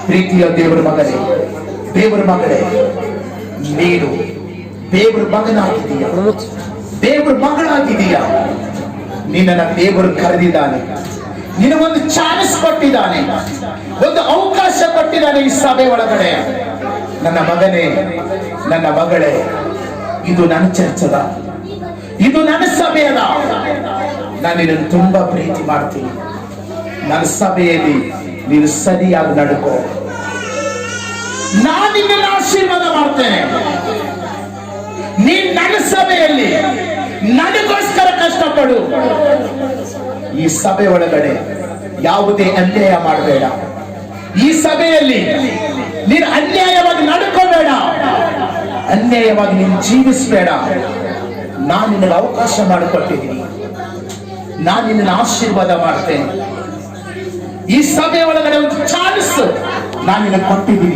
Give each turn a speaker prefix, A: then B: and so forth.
A: ಪ್ರೀತಿಯ ದೇವರ ಮಗನೇ, ದೇವರ ಮಗಳೇ, ನೀನು ದೇವರ ಮಗನಾಗಿದೀಯ, ದೇವರ ಮಗಳಾಗಿದೀಯ. ನಿನ್ನನ್ನು ದೇವರು ಕರೆದಿದ್ದಾನೆ, ನಿನಗೊಂದು ಚಾನ್ಸ್ ಕೊಟ್ಟಿದ್ದಾನೆ, ಒಂದು ಅವಕಾಶ ಕೊಟ್ಟಿದ್ದಾನೆ ಈ ಸಭೆ ಒಳಗಡೆ. ನನ್ನ ಮಗನೇ, ನನ್ನ ಮಗಳೇ, ಇದು ನನ್ನ ಚರ್ಚದ, ಇದು ನನ್ನ ಸಭೆಯದ. ನಾನು ನಿನ್ನನ್ನು ತುಂಬಾ ಪ್ರೀತಿ ಮಾಡ್ತೀನಿ. ನನ್ನ ಸಭೆಯಲ್ಲಿ ನೀನು ಸರಿಯಾಗಿ ನಡ್ಕೋ. ನಾನು ನಿನ್ನನ್ನು ಆಶೀರ್ವಾದ ಮಾಡ್ತೇನೆ. ನೀನ್ ನನ್ನ ಸಭೆಯಲ್ಲಿ ನನಗೋಸ್ಕರ ಕಷ್ಟಪಡು. ಈ ಸಭೆ ಒಳಗಡೆ ಯಾವುದೇ ಅನ್ಯಾಯ ಮಾಡಬೇಡ. ಈ ಸಭೆಯಲ್ಲಿ ನೀನು ಅನ್ಯಾಯವಾಗಿ ನಡ್ಕೋಬೇಡ, ಅನ್ಯಾಯವಾಗಿ ನೀನು ಜೀವಿಸಬೇಡ. ನಾನು ನಿನಗೆ ಅವಕಾಶ ಮಾಡಿಕೊಟ್ಟಿದ್ದೀನಿ, ನಾನು ನಿನ್ನನ್ನು ಆಶೀರ್ವಾದ ಮಾಡ್ತೇನೆ. ಈ ಸಭೆ ಒಳಗಡೆ ಒಂದು ಚಾನ್ಸ್ ನಾನು ನಿನಗೆ ಕೊಟ್ಟಿದ್ದೀನಿ.